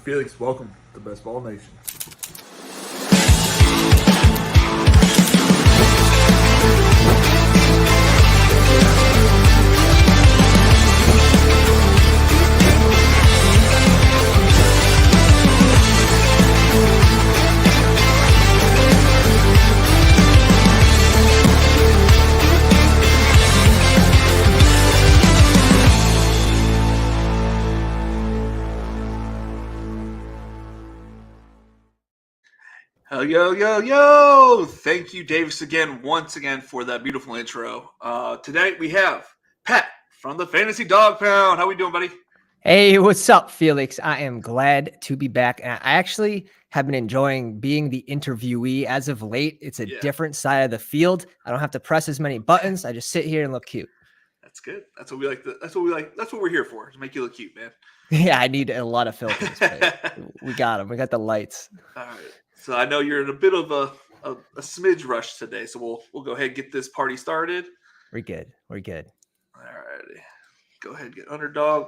Felix, welcome to Best Ball Nation. Yo, yo, yo! Thank you, Davis, once again, for that beautiful intro. Today we have Pat from the Fantasy Dog Pound. How we doing, buddy? Hey, what's up, Felix? I am glad to be back. I actually have been enjoying being the interviewee as of late. It's a different side of the field. I don't have to press as many buttons. I just sit here and look cute. That's good. That's what we like. That's what we like. That's what we're here for, to make you look cute, man. Yeah, I need a lot of filters. But we got them. We got the lights. All right. So I know you're in a bit of a smidge rush today, so we'll go ahead and get this party started. We're good. We're good. All righty. Go ahead and get Underdog.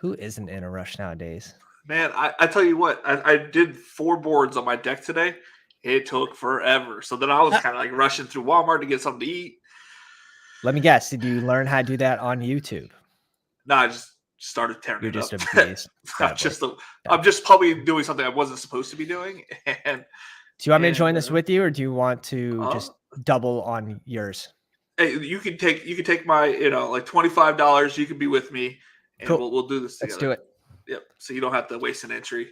Who isn't in a rush nowadays? Man, I tell you what, I did 4 boards on my deck today. It took forever. So then I was kind of like rushing through Walmart to get something to eat. Let me guess. Did you learn how to do that on YouTube? No, I just started tearing You're it just up. a beast. I'm just probably doing something I wasn't supposed to be doing. And do you want me to join this with you, or do you want to just double on yours? Hey, you can take my like $25. You can be with me, and cool. we'll do this together. Let's do it. Yep. So you don't have to waste an entry.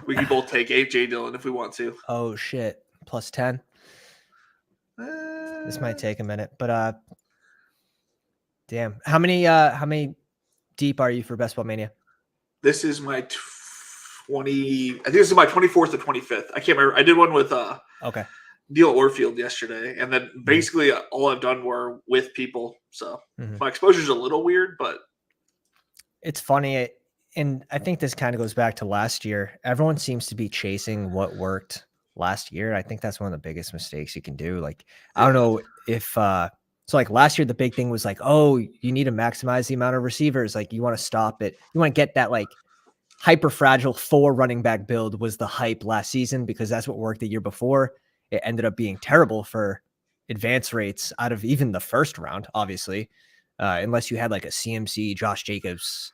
We can both take AJ Dillon if we want to. Oh shit! Plus 10. This might take a minute, but damn. How many deep are you for Best Ball Mania? This is my 20. I think this is my 24th to 25th. I can't remember. I did one with Neil Orfield yesterday, and then basically all I've done were with people. So my exposure's a little weird, but it's funny. And I think this kind of goes back to last year. Everyone seems to be chasing what worked last year. I think that's one of the biggest mistakes you can do. Like, I don't know if so like last year, the big thing was like, oh, you need to maximize the amount of receivers. Like you want to stop it. You want to get that like hyper fragile 4 running back build was the hype last season because that's what worked the year before. It ended up being terrible for advance rates out of even the first round, obviously, unless you had like a CMC Josh Jacobs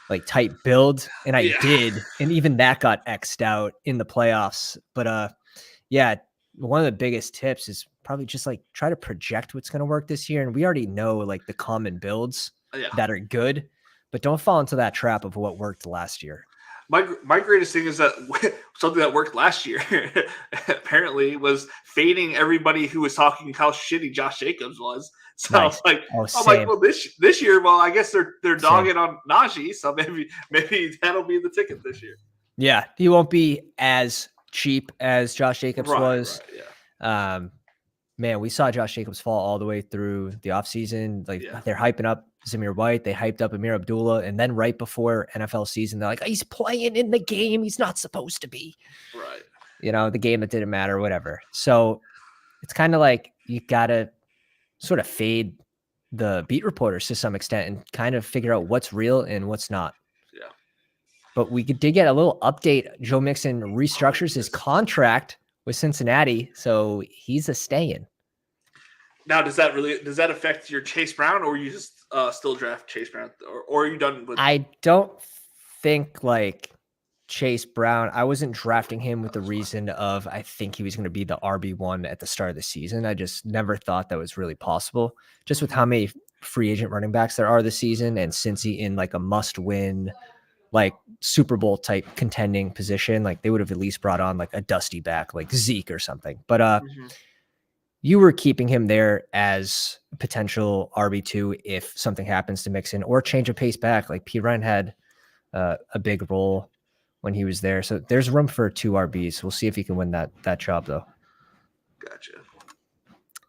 like type build. And I did. And even that got X'd out in the playoffs. But one of the biggest tips is probably just like try to project what's going to work this year. And we already know like the common builds that are good, but don't fall into that trap of what worked last year. My greatest thing is that something that worked last year apparently was fading everybody who was talking how shitty Josh Jacobs was. So nice. I'm like, well, this year, well, I guess they're dogging on Najee, so maybe that'll be the ticket this year. Yeah, he won't be as cheap as Josh Jacobs was. Right, man, we saw Josh Jacobs fall all the way through the offseason. Like they're hyping up Zamir White. They hyped up Amir Abdullah. And then right before NFL season, they're like, he's playing in the game he's not supposed to be. Right. The game that didn't matter, whatever. So it's kind of like you got to sort of fade the beat reporters to some extent and kind of figure out what's real and what's not. Yeah. But we did get a little update. Joe Mixon restructures his contract with Cincinnati, so he's a stay-in. Now, does that affect your Chase Brown, or you just still draft Chase Brown, or are you done with? I don't think like Chase Brown. I wasn't drafting him with the reason of I think he was going to be the RB1 at the start of the season. I just never thought that was really possible, just with how many free agent running backs there are this season, and Cincy in like a must-win, like Super Bowl type contending position, like they would have at least brought on like a dusty back like Zeke or something. But you were keeping him there as potential RB2 if something happens to Mixon or change of pace back. Like P. Ryan had a big role when he was there. So there's room for 2 RBs. We'll see if he can win that job though. Gotcha.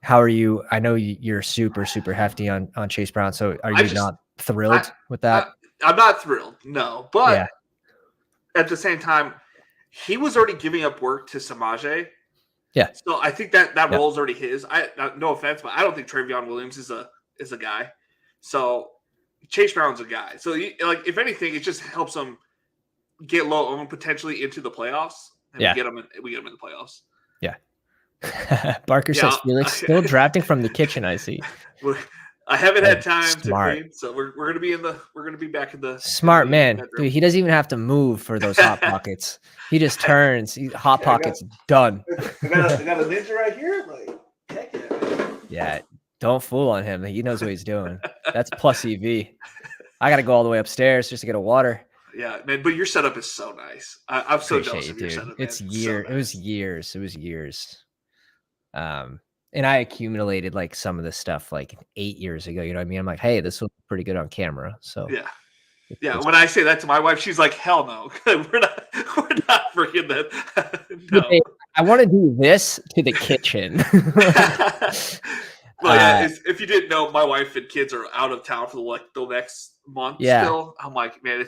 How are you? I know you're super, super hefty on Chase Brown. So are you not thrilled with that? I'm not thrilled, no. But at the same time, he was already giving up work to Samaje. Yeah. So I think that role is already his. No offense, but I don't think Travion Williams is a guy. So Chase Brown's a guy. So if anything, it just helps him get low owned potentially into the playoffs, and we get them in the playoffs. Yeah. Barker says Felix still drafting from the kitchen. I see. I haven't had time to clean, so we're gonna be back in the smart man. Bedroom. Dude, he doesn't even have to move for those hot pockets. He just turns. Hot pockets done. I got a ninja right here. Like, heck yeah. Yeah, don't fool on him. He knows what he's doing. That's plus EV. I got to go all the way upstairs just to get a water. Yeah, man. But your setup is so nice. I'm so jealous of your setup. It's years. So nice. It was years. And I accumulated like some of this stuff like 8 years ago. You know what I mean? I'm like, hey, this looks pretty good on camera. So yeah. When I say that to my wife, she's like, hell no, we're not freaking that. No. Hey, I want to do this to the kitchen. Well, if you didn't know, my wife and kids are out of town for the next month. Yeah. Still, I'm like, man,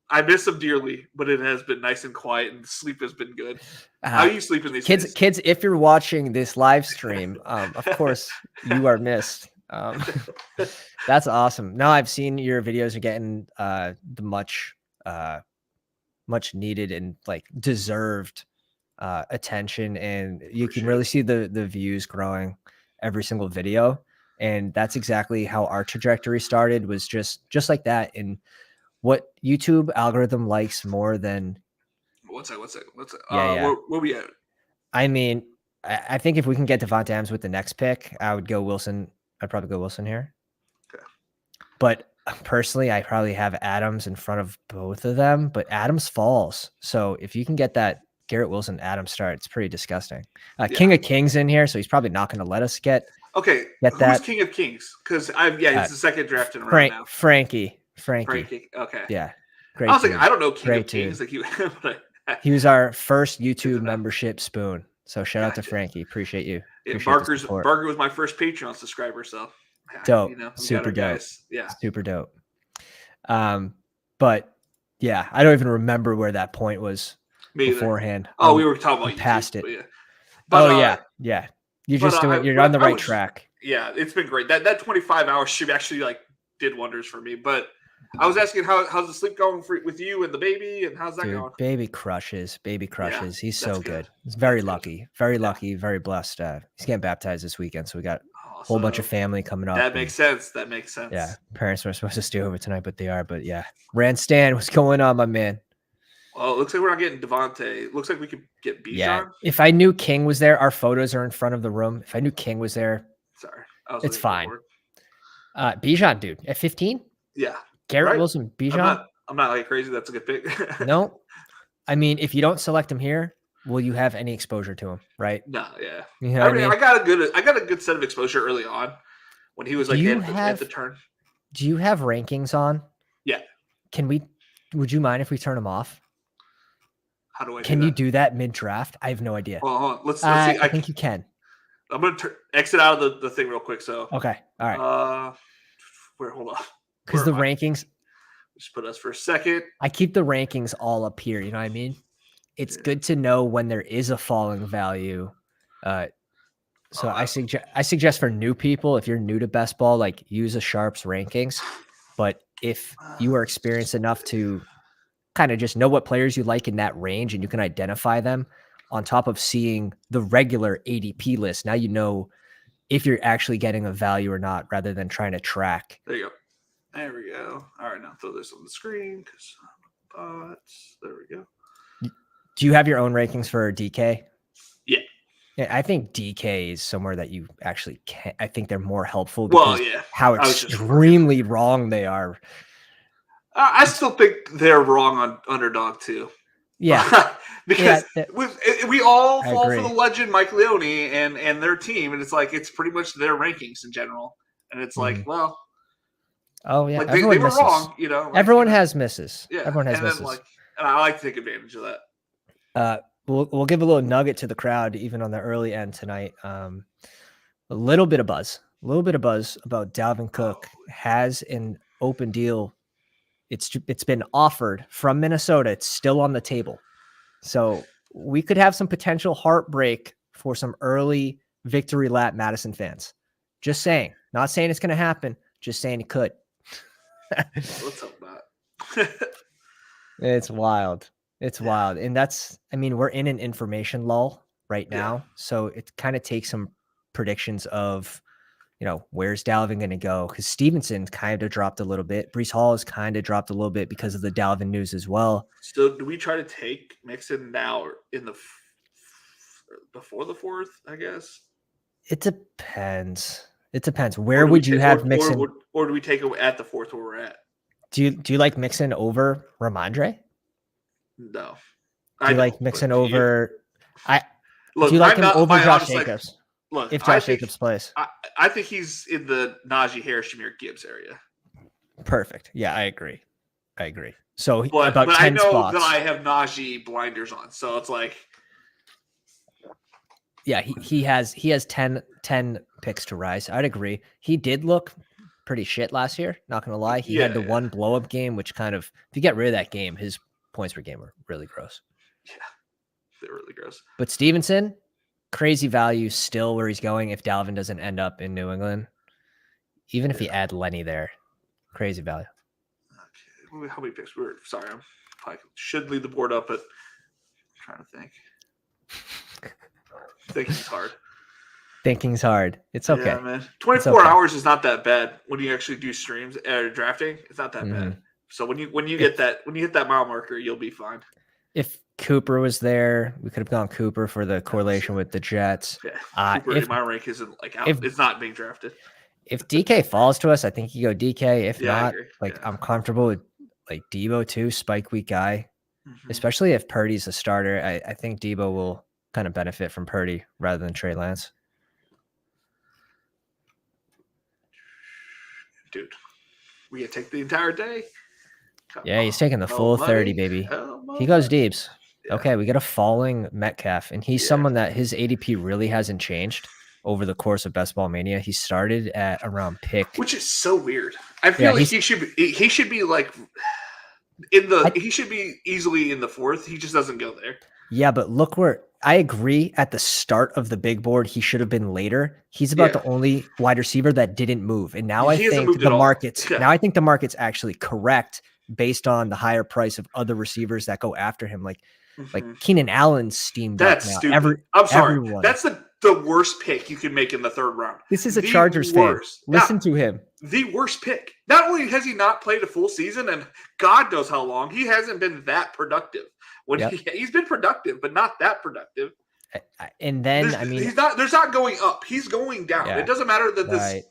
I miss them dearly, but it has been nice and quiet, and sleep has been good. How are you sleeping these days? Kids, if you're watching this live stream, of course you are missed. That's awesome. No, I've seen your videos are getting the much needed and like deserved attention, and you can really see the views growing every single video. And that's exactly how our trajectory started, was just like that. And what YouTube algorithm likes more than what's that? Where we at? I mean, I think if we can get Davante Adams with the next pick, I would go Wilson. I'd probably go Wilson here. Okay. But personally, I probably have Adams in front of both of them, but Adams falls. So if you can get that Garrett Wilson Adams start, it's pretty disgusting. King of Kings in here, so he's probably not going to let us get that. Who's King of Kings? Because he's the second draft in a row now. Frankie. Okay. Yeah. Great. I was like, I don't know King of Kings. Like he was our first YouTube membership spoon. So shout out to Frankie. Appreciate you. Barker was my first Patreon subscriber. So dope. Super dope. Yeah. Super dope. But yeah, I don't even remember where that point was beforehand. Oh, we were talking about YouTube, past it. Yeah. You're just doing. You're on the right track. Yeah, it's been great. That 25-hour stream actually like did wonders for me. But I was asking how's the sleep going with you and the baby, and how's that going? Baby crushes. Yeah, he's so good. He's very lucky, very blessed. He's getting baptized this weekend, so we got a whole bunch of family coming up. That makes sense. Yeah, parents were supposed to stay over tonight, but they are. But yeah, Rand Stan, what's going on, my man? Well, it looks like we're not getting Davante. Looks like we could get Bijan. Yeah, if I knew King was there, our photos are in front of the room. If I knew King was there, sorry, it's fine. Bijan, dude, at 15. Yeah. Garrett Wilson, Bijan. I'm not like crazy. That's a good pick. No, I mean, if you don't select him here, will you have any exposure to him? Right? No, yeah. You know what I mean? I got a good set of exposure early on when he was like at the turn. Do you have rankings on? Yeah. Would you mind if we turn them off? How do I? Can you do that mid draft? I have no idea. Well, hold on. Let's see. I think you can. I'm gonna exit out of the thing real quick. So okay, all right. Hold on. Because the rankings, just put us for a second. I keep the rankings all up here. You know what I mean? It's good to know when there is a falling value. So I suggest for new people, if you're new to best ball, like use a Sharps rankings. But if you are experienced enough to kind of just know what players you like in that range and you can identify them on top of seeing the regular ADP list, now you know if you're actually getting a value or not, rather than trying to track. There you go. There we go. All right, now throw this on the screen because there we go. Do you have your own rankings for DK? Yeah. Yeah, I think DK is somewhere that you actually can. I think they're more helpful because how extremely wrong they are. I still think they're wrong on underdog too. Yeah, because we all fall for the legend Mike Leone and their team, and it's like it's pretty much their rankings in general, and it's like, well, oh yeah, like they were wrong, you know. Like, everyone has misses. Yeah, everyone has misses. And I like to take advantage of that. We'll give a little nugget to the crowd, even on the early end tonight. A little bit of buzz about Dalvin Cook has an open deal. It's been offered from Minnesota. It's still on the table. So we could have some potential heartbreak for some early victory lap Madison fans. Just saying. Not saying it's going to happen. Just saying it could. Let's hope not. It's wild. It's wild. And we're in an information lull right now. So it kind of takes some predictions of, where's Dalvin going to go? Because Stevenson kind of dropped a little bit. Breece Hall has kind of dropped a little bit because of the Dalvin news as well. So do we try to take Mixon now or before the 4th, I guess? It depends. Where would you have Mixon? Or do we take it at the 4th where we're at? Do you like Mixon over Ramondre? No. Do you like Mixon over? Do you like him over Josh Jacobs? If Josh Jacobs plays, I think he's in the Najee Harris, Jahmyr Gibbs area. Perfect. Yeah, I agree. So but about 10 I know spots. that I have Najee blinders on, so it's like, yeah, he has 10 picks to rise. I'd agree. He did look pretty shit last year. Not gonna lie, he had the one blow up game, which kind of, if you get rid of that game, his points per game were really gross. Yeah, they're really gross. But Stevenson, crazy value still where he's going if Dalvin doesn't end up in New England. Even if you add Lenny there, crazy value. Okay, how many picks? Sorry, I'm probably should leave the board up, but I'm trying to think. Thinking's hard. It's okay. Yeah, man. 24 hours is not that bad when you actually do streams or drafting. It's not that bad. So when you hit that mile marker, you'll be fine. If Cooper was there, we could have gone Cooper for the correlation with the Jets. Yeah. Cooper in my rank isn't out. It's not being drafted. If DK falls to us, I think you go DK. If not, I'm comfortable with like Debo too, spike week guy. Especially if Purdy's a starter. I think Debo will kind of benefit from Purdy rather than Trey Lance. Dude, we gotta take the entire day. He's taking the full 30, baby. He goes Deebs. Yeah. Okay, we got a falling Metcalf, and he's someone that his ADP really hasn't changed over the course of Best Ball Mania. He started at around pick, which is so weird. I feel like he should be like he should be easily in the 4th. He just doesn't go there. Yeah, but look where I agree. At the start of the big board, he should have been later. He's about the only wide receiver that didn't move, and now I think the market's now I think the market's actually correct based on the higher price of other receivers that go after him, like Keenan Allen's steamed up now. Stupid. I'm sorry. Everyone. That's the worst pick you can make in the 3rd round. This is a Chargers fan. Listen to him. The worst pick. Not only has he not played a full season, and God knows how long, he hasn't been that productive. He's been productive, but not that productive. And then he's not. There's not going up. He's going down. It doesn't matter that this.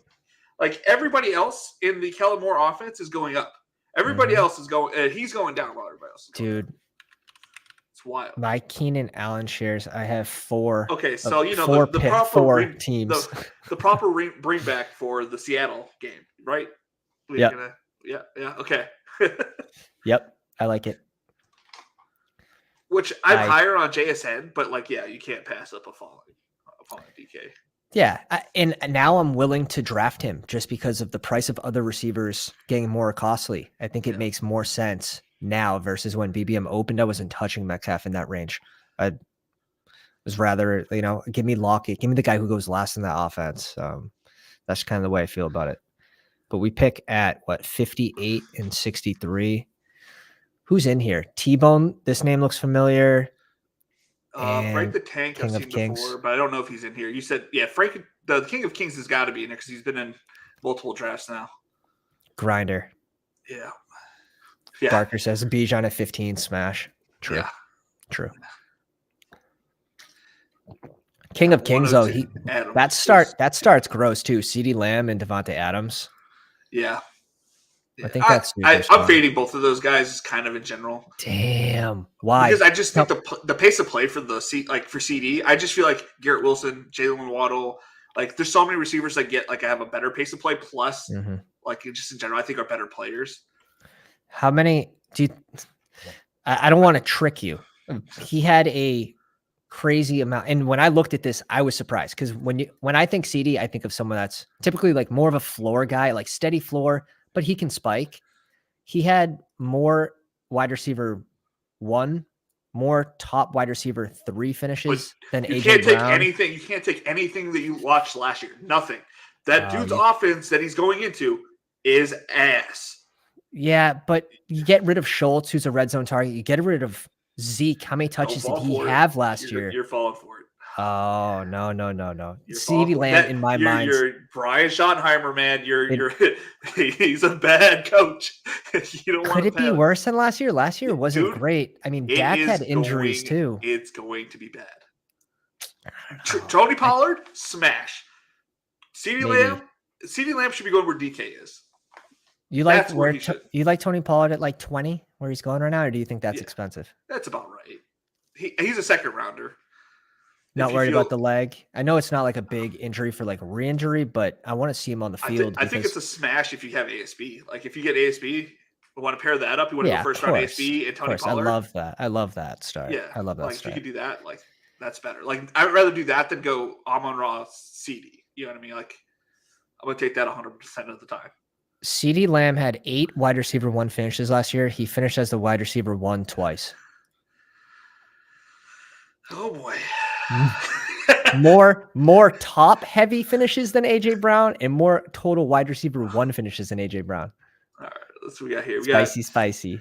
Like everybody else in the Kellen Moore offense is going up. Everybody else is going. He's going down while everybody else is going up. It's wild. My Keenan Allen shares. I have 4. Okay, so the proper teams. The proper bring back for the Seattle game, right? Yeah. Okay. Yep, I like it. Which I'm higher on JSN, but you can't pass up a falling DK. Yeah, and now I'm willing to draft him just because of the price of other receivers getting more costly. I think it makes more sense now versus when BBM opened. I wasn't touching Metcalf in that range. I was rather, give me Lockett, give me the guy who goes last in that offense. That's kind of the way I feel about it. But we pick at 58 and 63. Who's in here? T-Bone. This name looks familiar. Frank the Tank I've seen before, but I don't know if he's in here. You said, Frank, the King of Kings has got to be in there because he's been in multiple drafts now. Grinder. Yeah. Barker says Bijan at 15, smash. True. Yeah. True. King of Kings, though, that starts gross too. CeeDee Lamb and Devontae Adams. Yeah. I think that's. I'm fading both of those guys kind of in general. Damn, why? Because I just think the pace of play for for CD, I just feel like Garrett Wilson, Jalen Waddle, there's so many receivers that get I have a better pace of play. Plus, just in general, I think are better players. How many do you? I don't want to trick you. He had a crazy amount, and when I looked at this, I was surprised because when I think CD, I think of someone that's typically more of a floor guy, steady floor. But he can spike. He had more wide receiver 1, more top wide receiver 3 finishes than AJ Brown. You can't take anything that you watched last year. Nothing. That dude's offense that he's going into is ass. Yeah, but you get rid of Schultz, who's a red zone target. You get rid of Zeke. How many touches did he have last year? You're falling for it. Oh, no. CeeDee Lamb, in my mind. You're Brian Schottenheimer, man. He's a bad coach. You don't could it be worse than last year? Last year wasn't great. I mean, Dak had injuries too. It's going to be bad. Tony Pollard, smash. CeeDee Lamb should be going where DK is. You like you like Tony Pollard at like 20, where he's going right now, or do you think that's expensive? That's about right. He's a second rounder. Not worried about the leg. I know it's not like a big injury for like re-injury, but I want to see him on the field. I think it's a smash if you have ASB. Like if you get ASB, you want to pair that up. You want to go first round ASB and Tony Pollard. I love that start. Yeah, I love that. Like if you could do that, like that's better. Like I'd rather do that than go Amon-Ra CD. You know what I mean? Like I'm gonna take that 100% of the time. CeeDee Lamb had 8 wide receiver 1 finishes last year. He finished as the wide receiver 1 twice. Oh boy. more top heavy finishes than AJ Brown and more total wide receiver 1 finishes than AJ Brown. All right, that's what we got here. Spicy.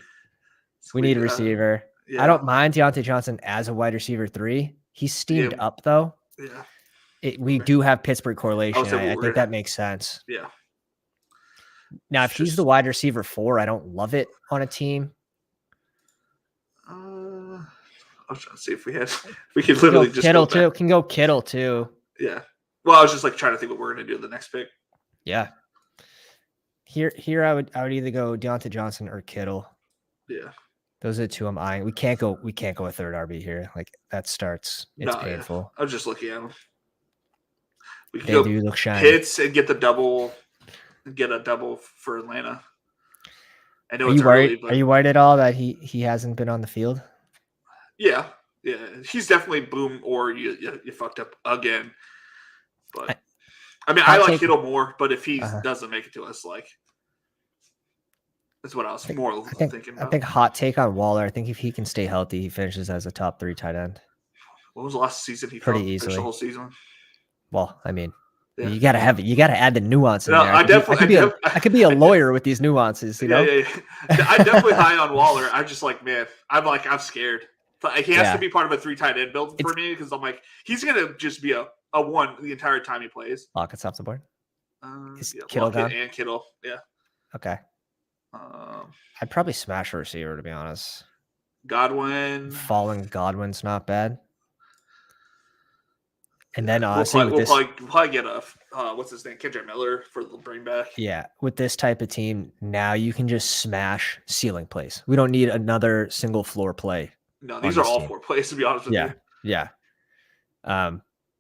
We need a receiver. Yeah. I don't mind Deontay Johnson as a wide receiver 3. He's steamed up though. Yeah. We do have Pittsburgh correlation. I think that makes sense. Yeah. Now, if he's the wide receiver 4, I don't love it on a team. I was trying to see if we could literally just Kittle too. Can go Kittle too. Yeah. Well, I was just like trying to think what we're going to do the next pick. Yeah. Here I would either go Deontay Johnson or Kittle. Yeah. Those are the 2 I'm eyeing. We can't go a third RB here. Like that starts. It's painful. Yeah. I was just looking at them. We could do look shiny. Pitts and get a double for Atlanta. I know it's early, but... Are you worried at all that he hasn't been on the field? Yeah. He's definitely boom or you fucked up again. But I like Kittle more, but if he doesn't make it to us, like that's what I was thinking about. I think hot take on Waller. I think if he can stay healthy, he finishes as a top 3 tight end. What was the last season he pretty easily the whole season? Well, I mean, you gotta add the nuance in there. I could be a lawyer with these nuances, you know? Yeah. I'm definitely high on Waller. I'm just like, man, I'm scared. Like, he has to be part of a 3 tight end build for me because I'm like, he's gonna just be a 1 the entire time he plays. Lockett's off the board. Kittle gone? And Kittle, yeah. Okay. I'd probably smash a receiver, to be honest. Godwin. Falling Godwin's not bad. And then honestly, we'll probably get what's his name, Kendrick Miller for the bring back. Yeah, with this type of team, now you can just smash ceiling plays. We don't need another single floor play. No, these are all 4 plays, to be honest with you. Yeah.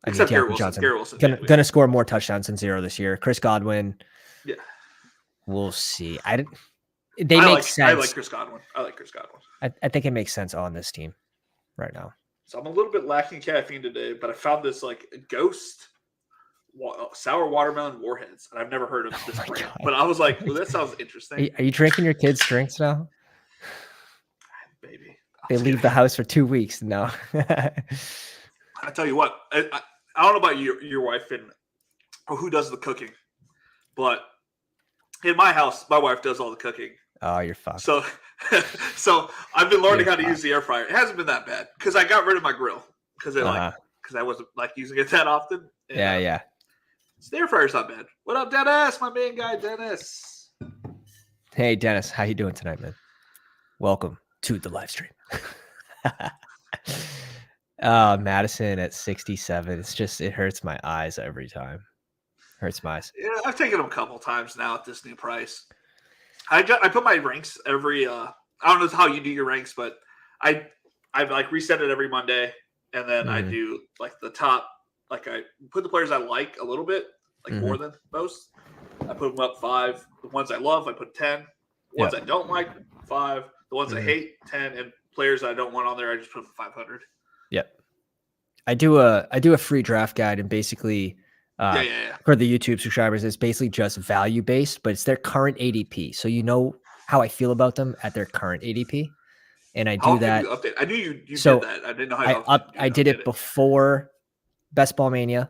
Except Garrett Wilson. Gonna score more touchdowns than 0 this year. Chris Godwin. Yeah. We'll see. They make sense. I like Chris Godwin. I think it makes sense on this team right now. So I'm a little bit lacking caffeine today, but I found this like Ghost sour watermelon warheads, and I've never heard of this brand. But I was like, well, that sounds interesting. Are you drinking your kids' drinks now? Baby. They leave the house for 2 weeks now. I tell you what, I don't know about your wife or who does the cooking, but in my house, my wife does all the cooking. Oh, you're fucked. So I've been learning how to use the air fryer. It hasn't been that bad because I got rid of my grill because I wasn't like using it that often. And, yeah. The air fryer's not bad. What up, Dennis? My main guy, Dennis. Hey, Dennis, how you doing tonight, man? Welcome to the live stream. Madison at 67. It hurts my eyes every time. Hurts my eyes. Yeah, I've taken them a couple times now at this new price. I put my ranks every. I don't know how you do your ranks, but I like reset it every Monday, and then I do like the top. Like I put the players I like a little bit, like more than most. I put them up 5. The ones I love, I put 10. The ones I don't like, 5. The ones I hate, 10. And players I don't want on there, I just put them 500. Yep. I do a free draft guide, and basically for the YouTube subscribers, it's basically just value based, but it's their current ADP. So you know how I feel about them at their current ADP. And I do that. I knew you did that. I didn't know how I did it before Best Ball Mania.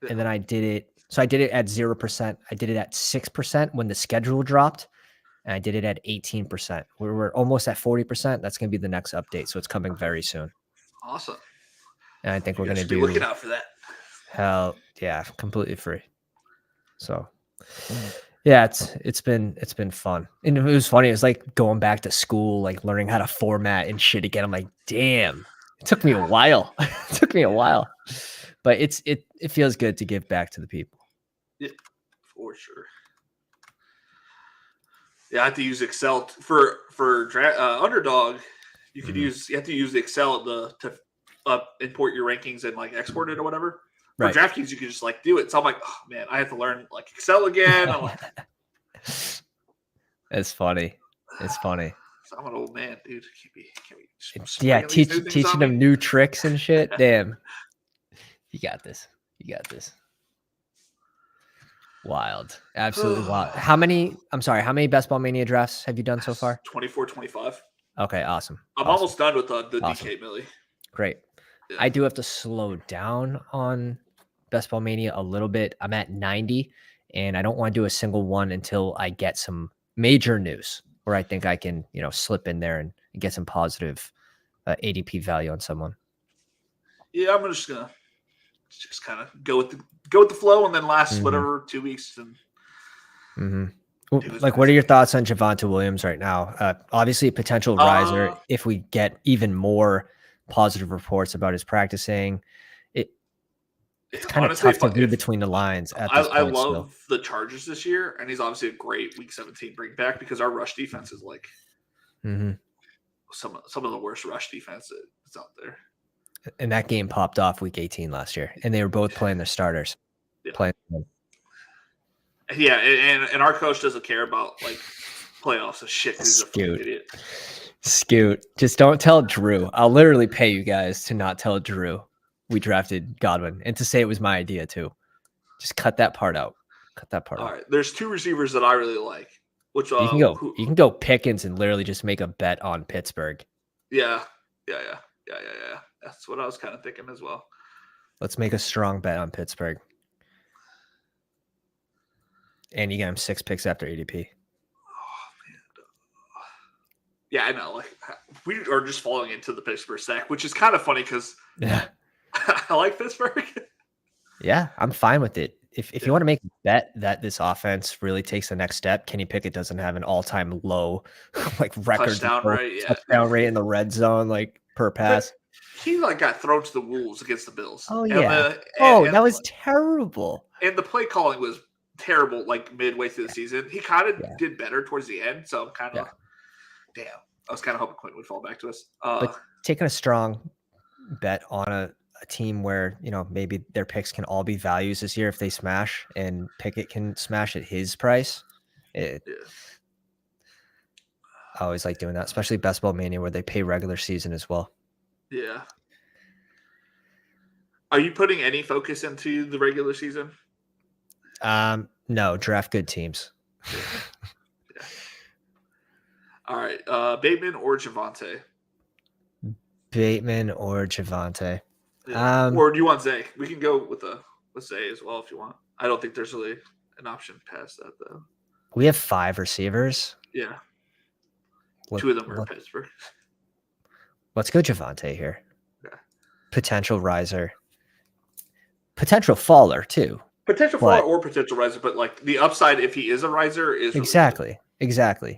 Yeah. And then I did it. So I did it at 0%. I did it at 6% when the schedule dropped. and I did it at 18%. We're almost at 40%. That's going to be the next update. So it's coming very soon. Awesome. And I think we're going to be looking out for that. Hell yeah, completely free. So yeah, it's been fun. And it was funny. It was like going back to school, like learning how to format and shit again. I'm like, damn, it took me a while. But it feels good to give back to the people. Yeah, for sure. Yeah, I have to use Excel for Underdog. You could use you have to use Excel to import your rankings and like export it or whatever. For DraftKings, you can just like do it. So I'm like, oh man, I have to learn like Excel again. I'm like, it's funny. So I'm an old man, dude. Can't be teaching them new tricks and shit. Damn. You got this. Wild. Absolutely wild. How many Best Ball Mania drafts have you done so far? 24, 25. Okay, awesome. I'm almost done with the DK Millie. Great. Yeah. I do have to slow down on Best Ball Mania a little bit. I'm at 90, and I don't want to do a single one until I get some major news where I think I can, slip in there and get some positive ADP value on someone. Yeah, I'm just gonna kind of go with the flow, and then last whatever 2 weeks. And like, what are your thoughts on Javonte Williams right now? Obviously, a potential riser if we get even more positive reports about his practicing. It's kind of tough to read between the lines. I love the Chargers this year, and he's obviously a great Week 17 bring back because our rush defense is like some of the worst rush defense that's out there. And that game popped off Week 18 last year, and they were both playing their starters. Yeah, and our coach doesn't care about like playoffs and shit. He's a fucking idiot. Scoot, just don't tell Drew. I'll literally pay you guys to not tell Drew we drafted Godwin and to say it was my idea too. Just cut that part out. All right. There's two receivers that I really like. Which you can go Pickens and literally just make a bet on Pittsburgh. Yeah. That's what I was kind of thinking as well. Let's make a strong bet on Pittsburgh. And you got him 6 picks after ADP. Oh man. Yeah, I know. Like we are just falling into the Pittsburgh stack, which is kind of funny because I like Pittsburgh. Yeah, I'm fine with it. If you want to make a bet that this offense really takes the next step, Kenny Pickett doesn't have an all-time low like record touchdown rate in the red zone like per pass. But he like got thrown to the wolves against the Bills. Oh yeah. That was terrible. And the play calling was terrible like midway through the season. He kind of did better towards the end, so I'm kind of damn. I was kind of hoping Quentin would fall back to us. But taking a strong bet on a team where maybe their picks can all be values this year if they smash, and Pickett can smash at his price. I always like doing that, especially Best Ball Mania where they pay regular season as well. Yeah. Are you putting any focus into the regular season? No, draft good teams. Yeah. All right. Bateman or Javonte? Bateman or Javonte. Yeah. Or do you want Zay? We can go with Zay as well if you want. I don't think there's really an option past that though. We have 5 receivers. Yeah. 2 of them are Pittsburgh. Let's go Javonte here. Yeah. Potential riser. Potential faller too. Potential faller or potential riser, but like the upside if he is a riser is exactly.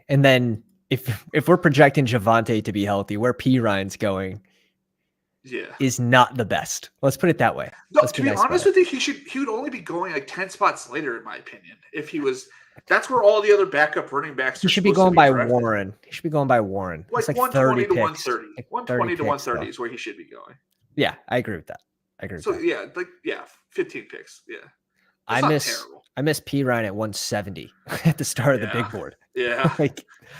And then if we're projecting Javonte to be healthy, where P Ryan's going is not the best. Let's put it that way. No, to be honest with you, he would only be going like 10 spots later, in my opinion. If he was, that's where all the other backup running backs. He should be going by Warren. He should be going by Warren. Like 120 to 130. Like 120 to 130 is where he should be going. Yeah, I agree with that. 15 picks. Yeah. I miss P Ryan at 170 at the start of the big board. Yeah.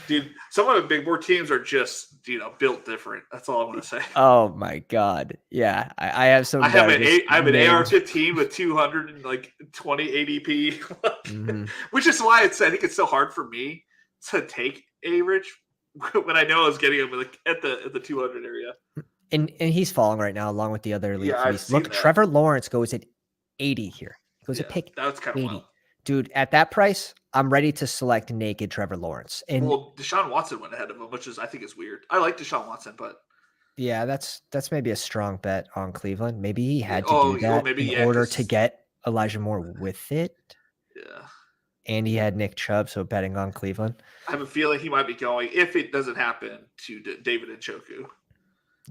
Dude, some of the big board teams are just, built different. That's all I want to say. Oh my God. Yeah. I have some. I have an AR-15 with 220 ADP, which is why I think it's so hard for me to take A-Rich when I know I was getting him at the 200 area. And he's falling right now along with the other elite. Yeah, Look, Trevor Lawrence goes at 80 here. He goes at pick that's kind of 80. wild. Dude, at that price, I'm ready to select naked Trevor Lawrence. And Deshaun Watson went ahead of him, which I think is weird. I like Deshaun Watson, but yeah, that's maybe a strong bet on Cleveland. Maybe he had to do that in order to get Elijah Moore with it. Yeah. And he had Nick Chubb, so betting on Cleveland. I have a feeling he might be going, if it doesn't happen, to David Njoku.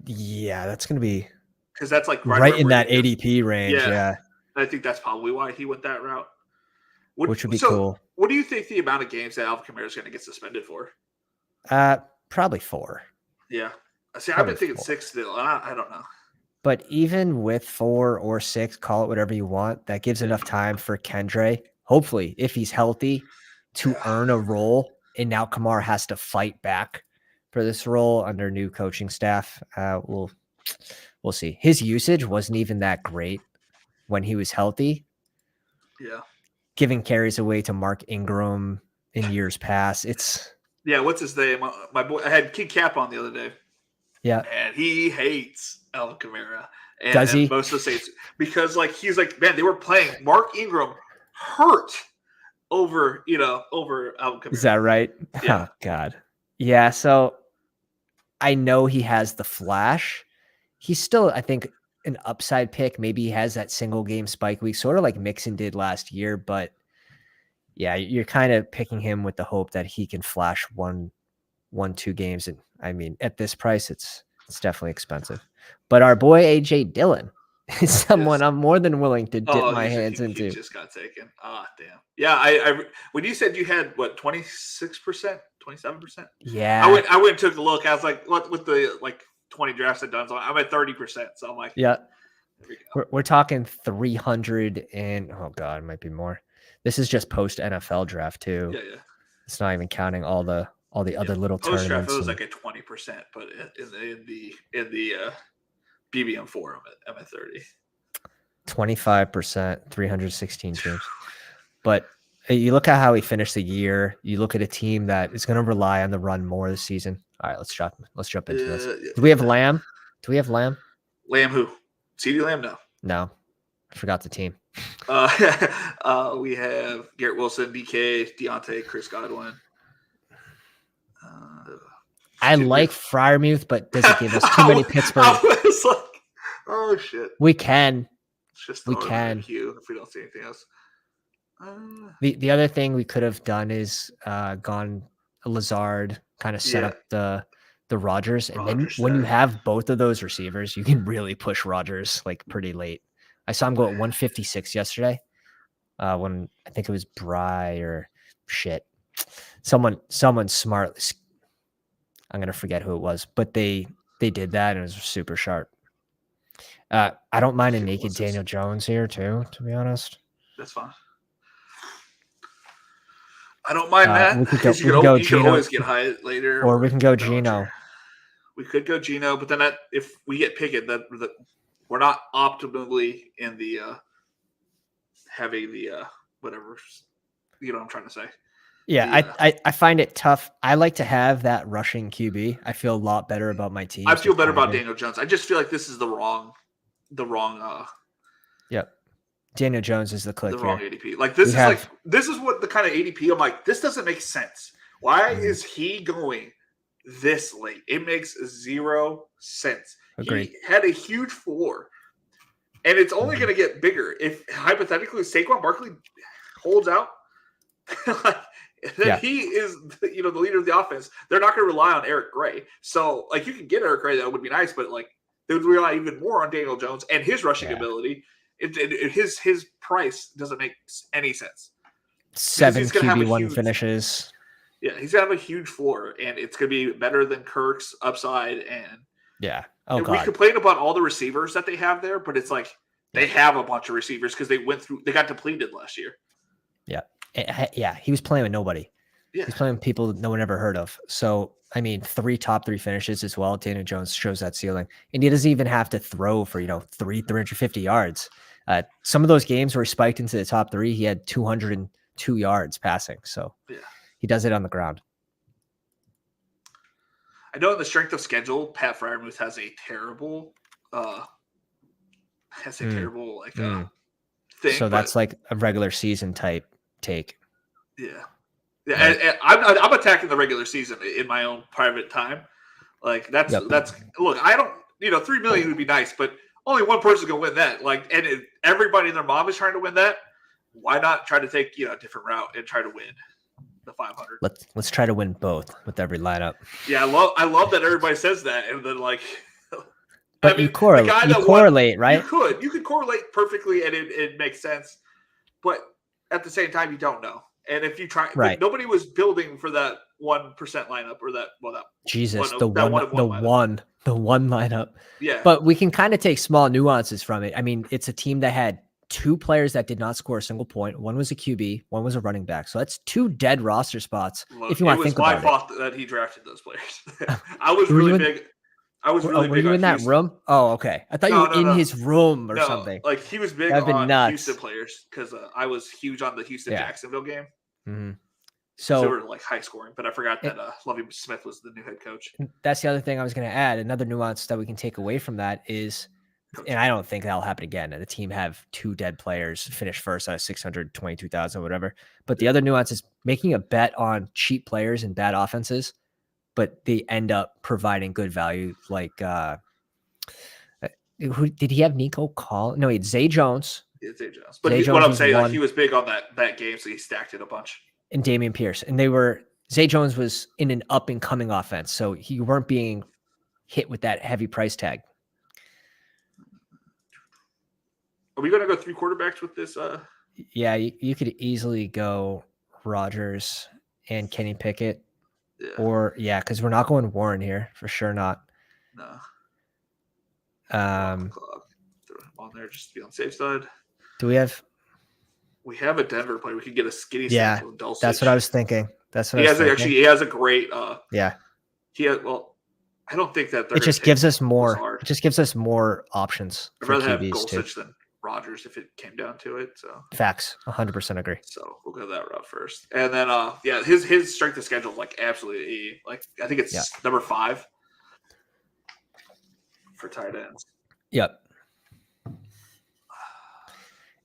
Yeah, that's going to be because that's like right in that ADP range. Yeah. I think that's probably why he went that route. Which would be cool. What do you think the amount of games that Alvin Kamara is going to get suspended for? Probably 4. Yeah. See, I've been thinking 6 still. I don't know. But even with 4 or 6, call it whatever you want, that gives enough time for Kendre, hopefully, if he's healthy, to earn a role. And now Kamara has to fight back for this role under new coaching staff. We'll see. His usage wasn't even that great when he was healthy. Yeah. Giving carries away to Mark Ingram in years past. What's his name? My boy, I had King Cap on the other day. Yeah. And he hates Alvin Kamara. Does he? And most of the Saints. Because he's like, man, they were playing Mark Ingram hurt over Alvin Kamara. Is that right? Yeah. Oh, God. Yeah, so I know he has the flash. He's still, I think, an upside pick. Maybe he has that single game spike week, sort of like Mixon did last year. But yeah, you're kind of picking him with the hope that he can flash 2 games. And I mean, at this price, it's definitely expensive. But our boy AJ Dillon is someone I'm more than willing to dip my hands into. He just got taken. Damn. Yeah, I when you said you had 26%, 27%? Yeah. I went and took a look. I was like, what with the 20 drafts I've done, so I'm at 30%. So I'm like, yeah. There we go. We're talking 300 and oh God, it might be more. This is just post NFL draft too. Yeah. It's not even counting all the other little post tournaments. It was like at 20%, but in the BBM4, I'm at 30. 25%, 316 teams. But you look at how he finished the year. You look at a team that is going to rely on the run more this season. All right, let's jump into this. Do we have Lamb? Lamb who? CeeDee Lamb? No. I forgot the team. We have Garrett Wilson, DK, Deontay, Chris Godwin. I like Freiermuth, but does it give us too many Pittsburgh? I was like, oh shit. We can. We can. If we don't see anything else. The other thing we could have done is gone Lazard, kind of set up the Rodgers, and then when you have both of those receivers, you can really push Rodgers pretty late. I saw him go at 156 yesterday. When I think it was Bry or shit, someone smart. I'm gonna forget who it was, but they did that and it was super sharp. I don't mind a naked Daniel Jones here too, to be honest. That's fine. I don't mind that. We could go Geno. Can always get high later. Or we can go Geno. We could go Geno, but then if we get Pickett, that we're not optimally in the having the whatever. You know what I'm trying to say. Yeah, I find it tough. I like to have that rushing QB. I feel a lot better about my team. I feel better about Daniel Jones. I just feel like this is the wrong. Yep. Daniel Jones is the click. The wrong ADP. This is what the kind of ADP I'm like. This doesn't make sense. Why is he going this late? It makes 0 sense. Agreed. He had a huge floor, and it's only going to get bigger if hypothetically Saquon Barkley holds out. He is, the leader of the offense. They're not going to rely on Eric Gray. So, you can get Eric Gray, that would be nice, but they would rely even more on Daniel Jones and his rushing ability. His price doesn't make any sense. 7 QB1 finishes. Yeah, he's gonna have a huge floor, and it's gonna be better than Kirk's upside. And God. We complain about all the receivers that they have there, but it's they have a bunch of receivers because they got depleted last year. Yeah, he was playing with nobody. Yeah. He's playing with people no one ever heard of. So, 3 top 3 finishes as well. Daniel Jones shows that ceiling. And he doesn't even have to throw for, 350 yards. Some of those games where he spiked into the top 3, he had 202 yards passing. So he does it on the ground. I know in the strength of schedule, Pat Freiermuth has a terrible thing. So that's like a regular season type. take. Yeah. And I'm attacking the regular season in my own private time. Like that's look. I don't. 3 million would be nice, but only one person can win that. Like, and if everybody and their mom is trying to win that, why not try to take a different route and try to win the 500? Let's try to win both with every lineup. Yeah, I love that everybody says that, and then like. But you correlate, right? You could correlate perfectly, and it makes sense. But at the same time, you don't know. And if you try, right. Nobody was building for that 1% lineup or that. Jesus, the one lineup. Yeah. But we can kind of take small nuances from it. I mean, it's a team that had 2 players that did not score a single point. One was a QB, one was a running back. So that's 2 dead roster spots. Look, if you want to think about it. It was my fault that he drafted those players. I was really big. Were you in that room? Oh, okay. I thought you were in his room or something. Like he was big on Houston players because I was huge on the Houston-Jacksonville game. Mm-hmm. So they were like high scoring, but I forgot that Lovie Smith was the new head coach. That's the other thing I was going to add. Another nuance that we can take away from that is, and I don't think that'll happen again. The team have 2 dead players finish first out of 622,000, whatever. But the other nuance is making a bet on cheap players and bad offenses, but they end up providing good value. Like, who did he have? Nico Call? No, he had Zay Jones. Yeah, Zay Jones. But what I'm saying, like he was big on that game, so he stacked it a bunch. And Dameon Pierce, and Zay Jones was in an up and coming offense, so he weren't being hit with that heavy price tag. Are we going to go 3 quarterbacks with this? Yeah, you could easily go Rodgers and Kenny Pickett. Yeah. Or because we're not going Warren here for sure. Not. No. Throw him on there just to be on the safe side. Do we have? We have a Denver player. We could get a skinny. Yeah, that's what I was thinking. He has a great. Yeah. He has. Well, I don't think that it just gives us more. It just gives us more options. I'd rather have Dulcich than Rodgers if it came down to it. So facts, 100% agree. So we'll go that route first, and then his strength of schedule is like absolutely like I think it's number 5 for tight ends. Yep.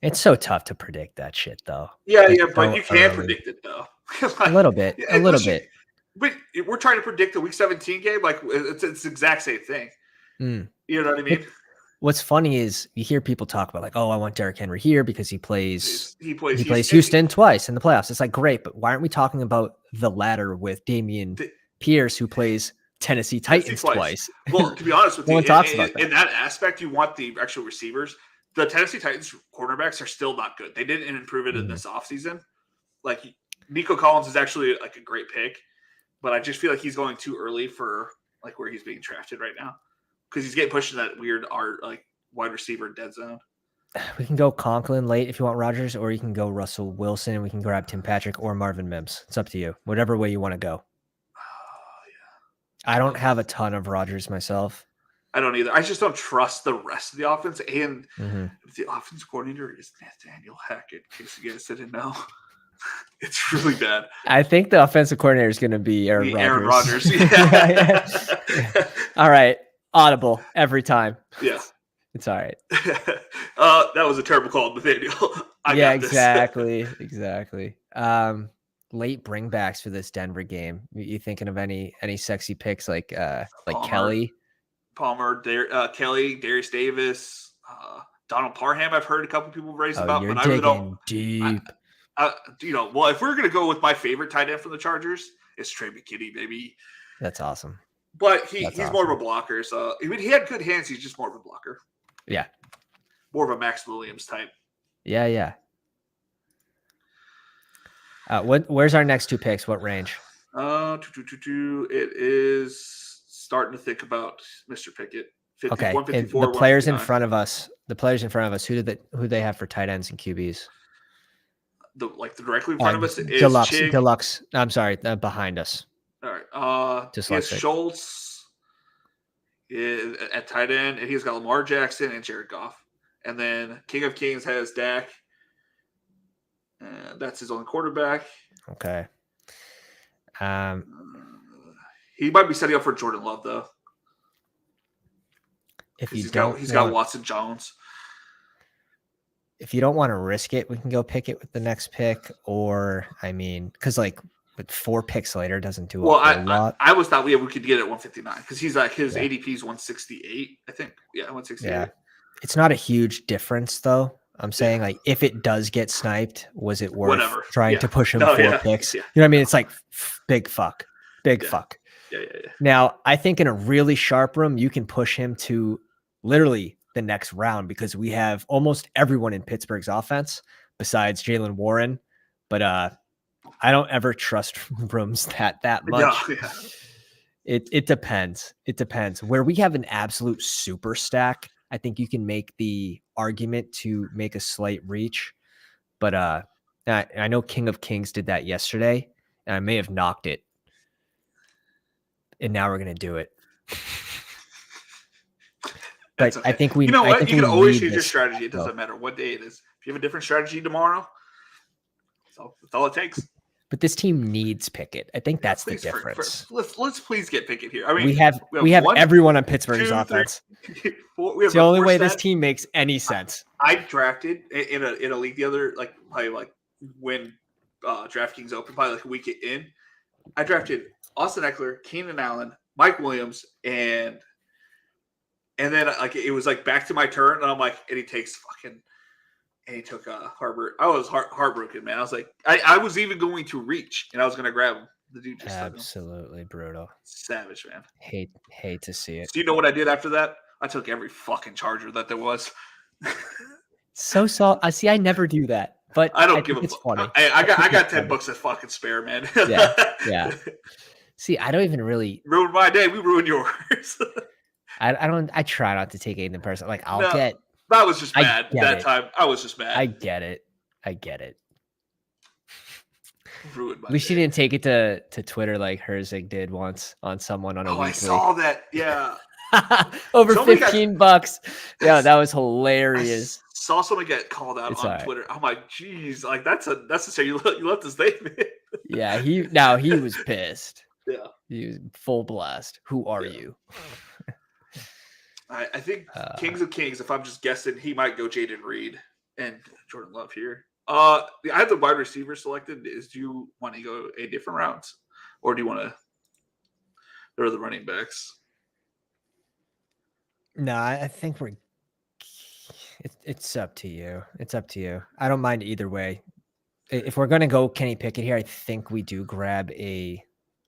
It's so tough to predict that shit, though. Yeah, but you can predict it though. Like, a little bit. But we're trying to predict the Week 17 game. Like it's the exact same thing. Mm. You know what I mean? What's funny is you hear people talk about like, oh, I want Derrick Henry here because he plays Houston. Houston twice in the playoffs. It's like, great, but why aren't we talking about the latter with Dameon Pierce, who plays Tennessee Titans twice? Well, to be honest with you, in that aspect, you want the actual receivers. The Tennessee Titans cornerbacks are still not good. They didn't improve it in this offseason. Like Nico Collins is actually like a great pick, but I just feel like he's going too early for like where he's being drafted right now. Because he's getting pushed in that weird like wide receiver dead zone. We can go Conklin late if you want Rodgers, or you can go Russell Wilson, and we can grab Tim Patrick or Marvin Mims. It's up to you. Whatever way you want to go. I don't have a ton of Rodgers myself. I don't either. I just don't trust the rest of the offense. And the offense coordinator is Nathaniel Hackett, in case you guys didn't know. It's really bad. I think the offensive coordinator is going to be Aaron Rodgers. Yeah. All right. Audible every time. Yeah. It's all right. That was a terrible call, Nathaniel. Exactly. Late bringbacks for this Denver game. You thinking of any sexy picks like Kelly? Palmer, Kelly, Darius Davis, Donald Parham. I've heard a couple people raise about, but I really don't. Deep. Well, if we're gonna go with my favorite tight end from the Chargers, it's Trey McKinney, baby. That's awesome. But he's more of a blocker. So I mean, he had good hands. He's just more of a blocker. Yeah. More of a Max Williams type. Yeah. Where's our next 2 picks? What range? It is starting to think about Mr. Pickett. 50, okay. 154, and the players in front of us. Who they have for tight ends and QBs? Directly in front of us is Deluxe. I'm sorry, behind us. All right. He has Schultz at tight end, and he's got Lamar Jackson and Jared Goff. And then King of Kings has Dak. And that's his only quarterback. Okay. He might be setting up for Jordan Love, though. If he's got Watson Jones. if you don't want to risk it, we can go pick it with the next pick. Or, I mean, because like with 4 picks later doesn't do a whole lot. I always thought we could get it at 159 because he's like his ADP is 168, I think. Yeah, 168. Yeah. It's not a huge difference though. I'm saying like if it does get sniped, was it worth trying to push him 4 picks? You know what I mean? It's like big fuck. Fuck. Yeah. Now, I think in a really sharp room, you can push him to literally the next round because we have almost everyone in Pittsburgh's offense besides Jaylen Warren. But I don't ever trust rooms that much. No, yeah. It depends. It depends. Where we have an absolute super stack, I think you can make the argument to make a slight reach. But I know King of Kings did that yesterday, and I may have knocked it. And now we're going to do it. But okay. I think we, you know what? You can always change your strategy. It doesn't matter what day it is. If you have a different strategy tomorrow, that's all it takes. But this team needs Pickett. I think that's the difference. Let's please get Pickett here. I mean, we have everyone on Pittsburgh's offense. It's the only way this team makes any sense. I drafted in a league the other when DraftKings opened, probably like a week in. I drafted Austin Eckler, Keenan Allen, Mike Williams, and then like it was like back to my turn, and I'm like, and he took Harbert. I was heartbroken, man. I was like, I was even going to reach, and I was going to grab him. The dude just absolutely brutal, savage, man. Hate to see it. So you know what I did after that? I took every fucking Charger that there was. I see. I never do that, but I don't give a fuck. I got $10 to fucking spare, man. Yeah. See, I don't even really ruin my day. We ruined yours. I try not to take Aiden personal. Like that was just bad that time. I was just mad. I get it. Ruined my At least she didn't take it to Twitter like Herzig did once on someone on a weekly. I saw that. Yeah. Over $15. Yeah, that was hilarious. I saw someone get called out on Twitter. I'm like, geez, like that's a shame. You left his name in. Yeah, he was pissed. Yeah. He was full blast. Who are you? I think Kings of Kings, if I'm just guessing, he might go Jaden Reed and Jordan Love here. I have the wide receiver selected. Do you want to go a different routes, or do you want to go to the running backs? No, I think it's up to you. It's up to you. I don't mind either way. If we're going to go Kenny Pickett here, I think we do grab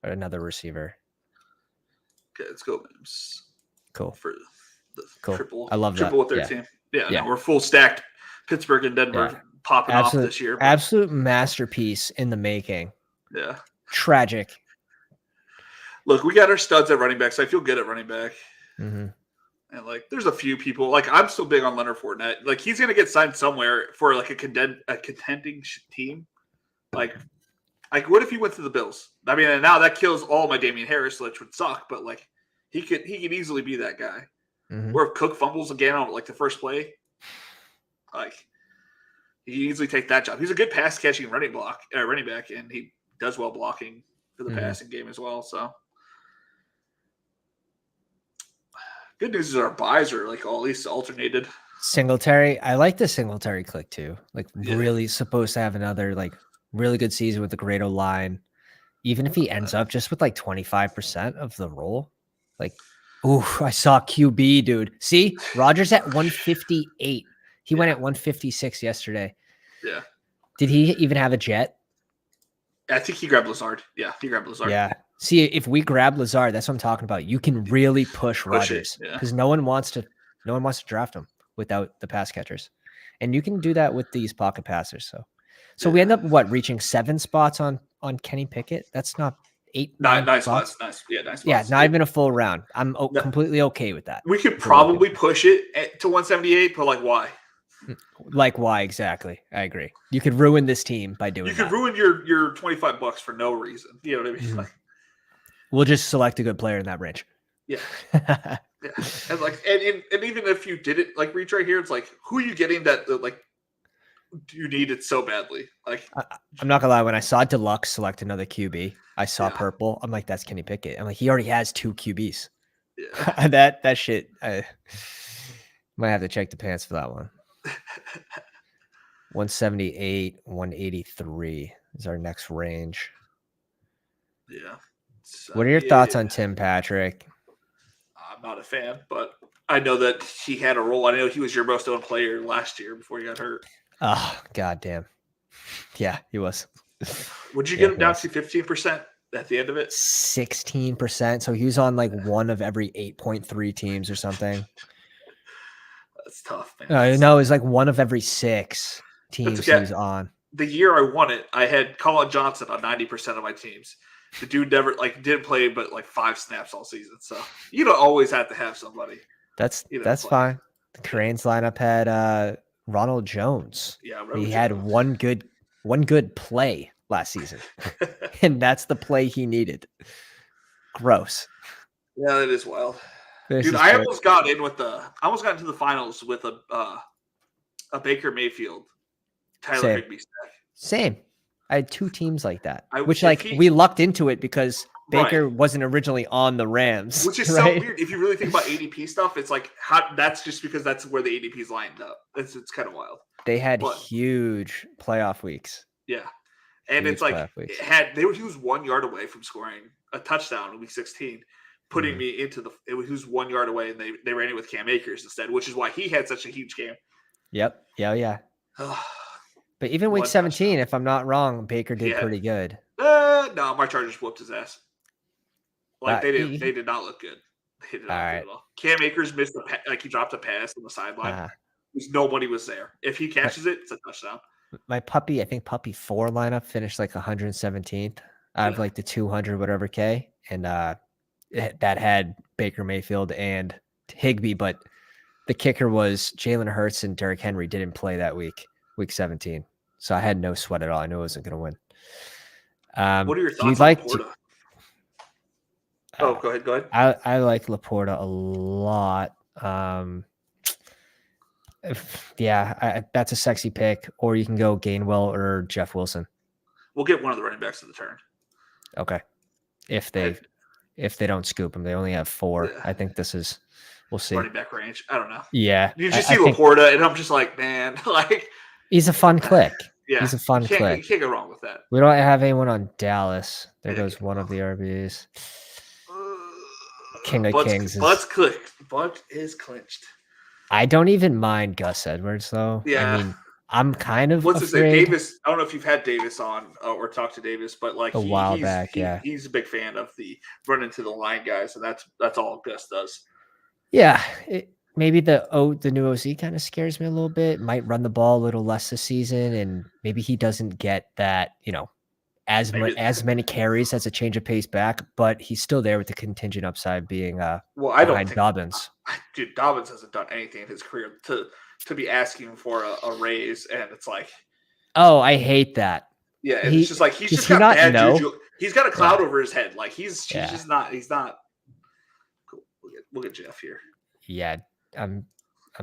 another receiver. Okay, let's go, Mims. Cool. For the triple. I love triple that. Triple with their team. Yeah. No, we're full stacked. Pittsburgh and Denver popping off this year. But... Absolute masterpiece in the making. Yeah. Tragic. Look, we got our studs at running back, so I feel good at running back. Mm-hmm. And like, there's a few people. Like, I'm still big on Leonard Fournette. Like, he's gonna get signed somewhere for like a contending team. Like, what if he went to the Bills? I mean, and now that kills all my Damian Harris, which would suck. But like, he could easily be that guy. Mm-hmm. Or if Cook fumbles again on like the first play, like he can easily take that job. He's a good pass catching running back, and he does well blocking for the passing game as well. So. Good news is our buys are like all at least alternated. Singletary, I like the Singletary click too. Like really supposed to have another like really good season with the great O-line. Even if he ends up just with like 25% of the role, like, I saw QB, dude. See, Rodgers at 158. He went at 156 yesterday. Yeah. Did he even have a jet? I think he grabbed Lazard. Yeah, he grabbed Lazard. Yeah. See, if we grab Lazard, that's what I'm talking about. You can really push Rodgers because no one wants to draft him without the pass catchers, and you can do that with these pocket passers. So we end up reaching 7 spots on Kenny Pickett. That's not 8, 9 spots. Nice. Yeah, 9 spots. Yeah, not even a full round. I'm completely okay with that. We could probably push it to 178, but like, why? Like, why exactly? I agree. You could ruin this team by doing that. You could ruin your $25 for no reason. You know what I mean? Mm-hmm. Like, we'll just select a good player in that range. Yeah. Yeah. And like, and even if you didn't like reach right here, it's like, who are you getting that like you need it so badly? Like, I'm not gonna lie. When I saw Deluxe select another QB, I saw purple. I'm like, that's Kenny Pickett. I'm like, he already has 2 QBs. Yeah. that shit. I might have to check the pants for that one. 178, 183 is our next range. Yeah. What are your thoughts on Tim Patrick? I'm not a fan, but I know that he had a role. I know he was your most owned player last year before he got hurt. Oh, goddamn. Yeah, he was. Would you get him down to 15% at the end of it? 16%. So he was on like one of every 8.3 teams or something. That's tough, man. No, it was like one of every 6 teams he was on. The year I won it, I had Colin Johnson on 90% of my teams. The dude never didn't play but like 5 snaps all season. So you don't always have to have somebody. That's fine. The Cranes lineup had Ronald Jones. Yeah, he had one good play last season, and that's the play he needed. Gross. Yeah, that is wild. Dude, I almost got into the finals with a Baker Mayfield, Tyler Higbee stack. Same. I had 2 teams like that, we lucked into it because Baker wasn't originally on the Rams. Which is so weird. If you really think about ADP stuff, it's like that's just because that's where the ADP's lined up. It's kind of wild. They had huge playoff weeks. Yeah. And it's like he was 1 yard away from scoring a touchdown in week 16, putting me into he was 1 yard away, and they ran it with Cam Akers instead, which is why he had such a huge game. Yep. Yeah. But even week 17, if I'm not wrong, Baker did pretty good. No, my Chargers whooped his ass. Like they did not look good. They did not good at all. Cam Akers missed he dropped a pass on the sideline. Nobody was there. If he catches it, it's a touchdown. My puppy, I think puppy 4 lineup finished like 117th out of like the 200 whatever K, and that had Baker Mayfield and Higbee, but the kicker was Jalen Hurts and Derrick Henry didn't play that week 17. So I had no sweat at all. I knew I wasn't going to win. What are your thoughts on Laporta? Go ahead. I like Laporta a lot. That's a sexy pick. Or you can go Gainwell or Jeff Wilson. We'll get one of the running backs in the turn. Okay. If they don't scoop him, they only have 4. Yeah. I think we'll see. Running back range. I don't know. Yeah. You just see Laporta, and I'm just like, man, like he's a fun click. Yeah, he's a fun click. You can't go wrong with that. We don't have anyone on Dallas. There goes one of the RBs. King of Kings. Butt's clicked. Butt is clinched. I don't even mind Gus Edwards, though. Yeah. I mean, I'm kind of What's his name? Davis. I don't know if you've had Davis on or talked to Davis, but like a while back, he's a big fan of the run into the line guys, and that's all Gus does. Yeah. Maybe the new OC kind of scares me a little bit. Might run the ball a little less this season, and maybe he doesn't get that, as many carries as a change of pace back, but he's still there with the contingent upside being I don't think Dobbins. Dude, Dobbins hasn't done anything in his career to be asking for a raise, and it's like, oh, I hate that. Yeah, it's just like he's just got bad juju. He's got a cloud over his head. Like he's just not. He's not. Cool. We'll get Jeff here. Yeah. I'm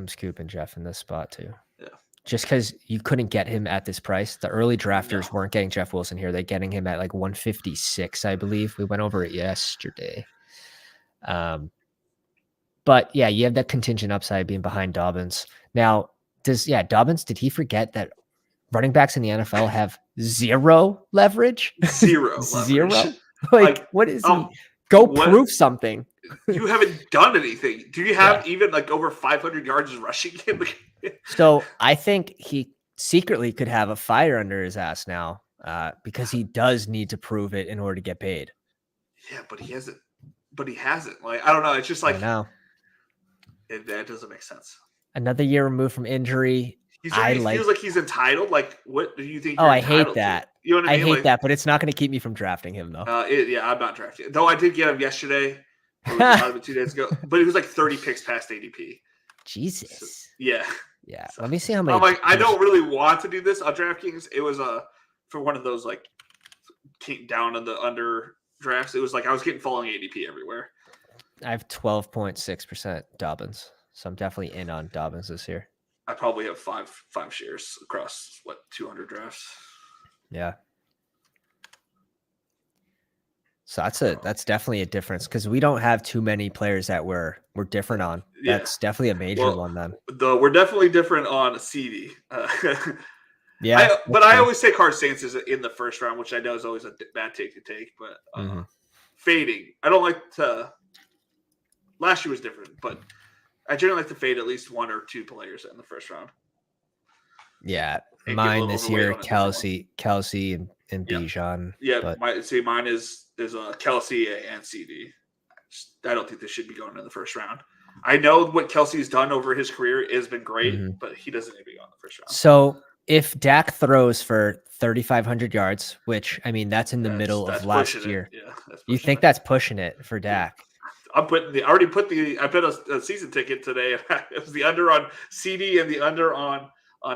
scooping Jeff in this spot too. Yeah. Just because you couldn't get him at this price. The early drafters weren't getting Jeff Wilson here. They're getting him at like 156, I believe. We went over it yesterday. But yeah, you have that contingent upside being behind Dobbins. Now, Dobbins, did he forget that running backs in the NFL have 0 leverage? 0 0? Like what is he? Go prove something. You haven't done anything. Do you have even like over 500 yards rushing him? So I think he secretly could have a fire under his ass now because he does need to prove it in order to get paid. Yeah, but he hasn't. Like, I don't know. It's just like, that doesn't make sense. Another year removed from injury. He feels like he's entitled. Like, what do you think? Oh, I hate that. You know what I mean? I hate that, but it's not going to keep me from drafting him, though. I'm not drafting. Though I did get him yesterday. It was 2 days ago, but it was like 30 picks past ADP. Jesus. So, yeah. So, let me see how many. I'm like, I don't really want to do this on DraftKings. It was for one of those like down in the under drafts. It was like I was getting falling ADP everywhere. I have 12.6% Dobbins, so I'm definitely in on Dobbins this year. I probably have five shares across 200 drafts. Yeah. So that's definitely a difference because we don't have too many players that we're different on. That's definitely a major one then. Though we're definitely different on CD. Yeah, but I always say Carson Wentz is in the first round, which I know is always a bad take to take. But fading, I don't like to. Last year was different, but I generally like to fade at least one or two players in the first round. Yeah, mine this year, Kelce and Bijan. Yeah, but mine is Kelce and CD. I don't think they should be going in the first round. I know what Kelce's done over his career has been great, but he doesn't need to be on the first round. So if Dak throws for 3,500 yards, which I mean that's in the middle of last year, you think that's pushing it for Dak? I'm putting I bet a season ticket today. It was the under on CD and the under on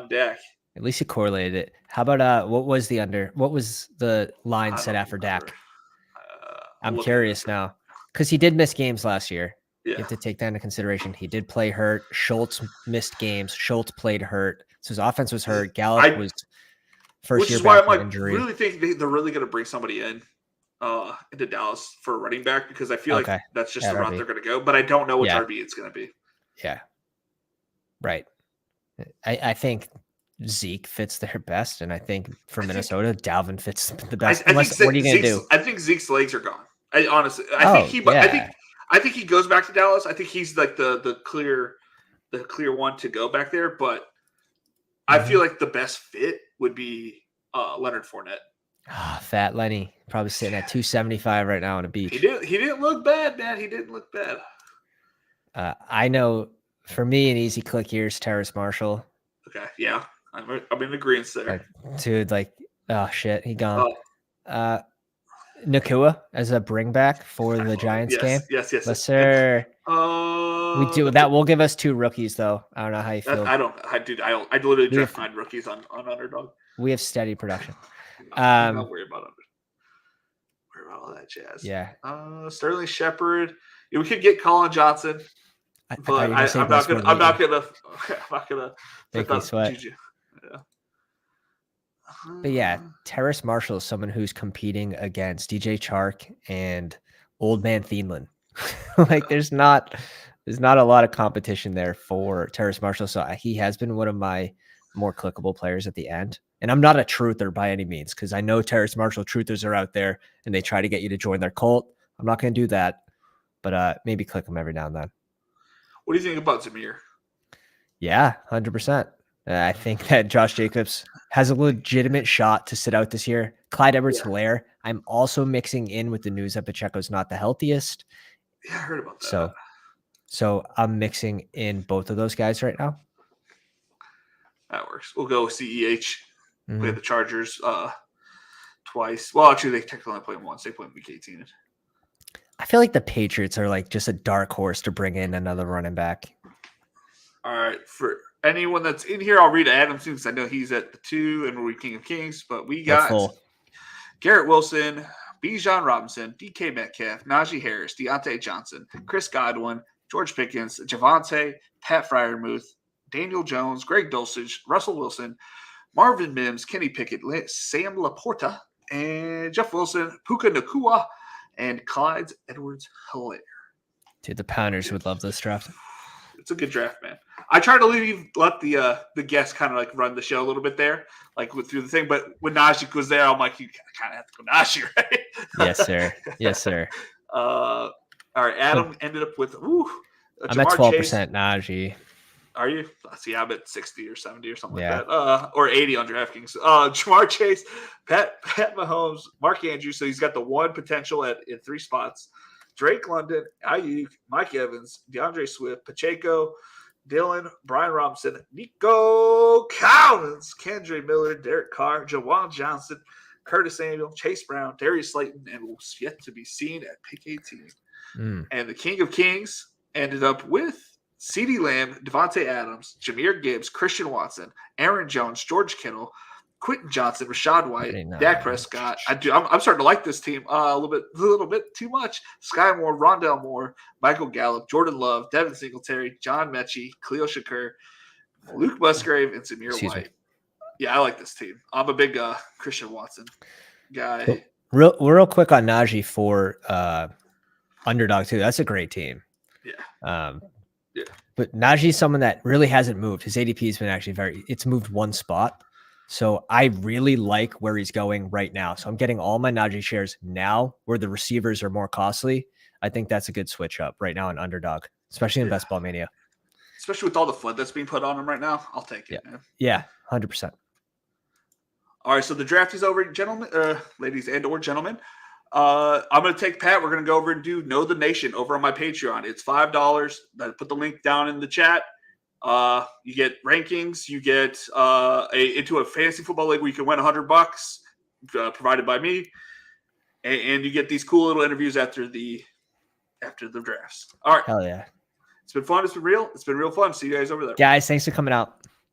Dak. At least you correlated it. How about what was the under? What was the line set after Dak? I'm curious now because he did miss games last year. Yeah. You have to take that into consideration. He did play hurt. Schultz missed games. Schultz played hurt. So his offense was hurt. Gallup was first year back from injury. I really think they're really going to bring somebody into Dallas for a running back because I feel like that's just the route they're going to go. But I don't know which RB it's going to be. Yeah. Right. I think Zeke fits their best, and I think for Minnesota, Dalvin fits the best. What are you going to do? I think Zeke's legs are gone. I think he goes back to Dallas. I think he's like the clear one to go back there. But I feel like the best fit would be Leonard Fournette. Fat Lenny, probably sitting at 275 right now on a beach. He didn't look bad, man. He didn't look bad. I know for me, an easy click here is Terrace Marshall. Okay, yeah. I'm in agreement there. Dude, oh shit, he gone. Nakua as a bring back for the Giants game. Yes, sir. We do that. Will give us 2 rookies though. I don't know how you feel. I literally draft 9 rookies on Underdog. We have steady production. I'm not worried about all that jazz. Yeah. Sterling Shepard. Yeah, we could get Colin Johnson. But I'm not gonna make me sweat. Yeah. But yeah, Terrace Marshall is someone who's competing against DJ Chark and Old Man Thielen. There's not a lot of competition there for Terrace Marshall. So he has been one of my more clickable players at the end. And I'm not a truther by any means because I know Terrace Marshall truthers are out there and they try to get you to join their cult. I'm not going to do that, but maybe click them every now and then. What do you think about Zamir? Yeah, 100%. I think that Josh Jacobs has a legitimate shot to sit out this year. Clyde Edwards-Helaire. I'm also mixing in with the news that Pacheco's not the healthiest. Yeah, I heard about that. So I'm mixing in both of those guys right now. That works. We'll go CEH. Play the Chargers twice. Well, actually, they technically only play once. They play week 18. I feel like the Patriots are just a dark horse to bring in another running back. All right. For anyone that's in here, I'll read Adams because I know he's at the 2 and we're King of Kings. But we got Garrett Wilson, Bijan Robinson, DK Metcalf, Najee Harris, Deontay Johnson, Chris Godwin, George Pickens, Javonte, Pat Freiermuth, Daniel Jones, Greg Dulcich, Russell Wilson, Marvin Mims, Kenny Pickett, Sam Laporta, and Jeff Wilson, Puka Nacua, and Clyde Edwards-Helaire. Dude, the Pounders would love this draft. It's a good draft, man. I try to let the guests kind of run the show a little bit there, through the thing. But when Najee was there, I'm like, you kind of have to go Najee, right? Yes, sir. Yes, sir. All right, Adam ended up with I'm at 12% Najee. Are you? See, I'm at 60 or 70 or something like that. Or 80 on DraftKings. Jamar Chase, Pat Mahomes, Mark Andrews. So he's got the one potential in 3 spots. Drake London, Ayuk, Mike Evans, DeAndre Swift, Pacheco, Dylan, Brian Robinson, Nico Collins, Kendre Miller, Derek Carr, Jawan Johnson, Curtis Samuel, Chase Brown, Darius Slayton, and was yet to be seen at pick 18. And the King of Kings ended up with CeeDee Lamb, Devontae Adams, Jahmyr Gibbs, Christian Watson, Aaron Jones, George Kittle, Quentin Johnson, Rashad White, Dak Prescott. I'm starting to like this team a little bit too much. Sky Moore, Rondell Moore, Michael Gallup, Jordan Love, Devin Singletary, John Mechie, Khalil Shakur, Luke Musgrave, and Zamir White. Yeah, I like this team. I'm a big Christian Watson guy. Real quick on Najee for Underdog too. That's a great team. Yeah. But Najee's someone that really hasn't moved. His ADP has been actually it's moved 1 spot. So I really like where he's going right now. So I'm getting all my Najee shares now where the receivers are more costly. I think that's a good switch up right now in Underdog, especially in Best Ball Mania. Especially with all the FUD that's being put on him right now. I'll take it, man. Yeah, 100%. All right, so the draft is over, gentlemen, ladies and or gentlemen. I'm going to take Pat. We're going to go over and do Know the Nation over on my Patreon. It's $5. I put the link down in the chat. You get rankings. You get into a fantasy football league where you can win $100, provided by me, and you get these cool little interviews after the drafts. All right. Hell yeah. It's been fun. It's been real. It's been real fun. See you guys over there. Guys, thanks for coming out.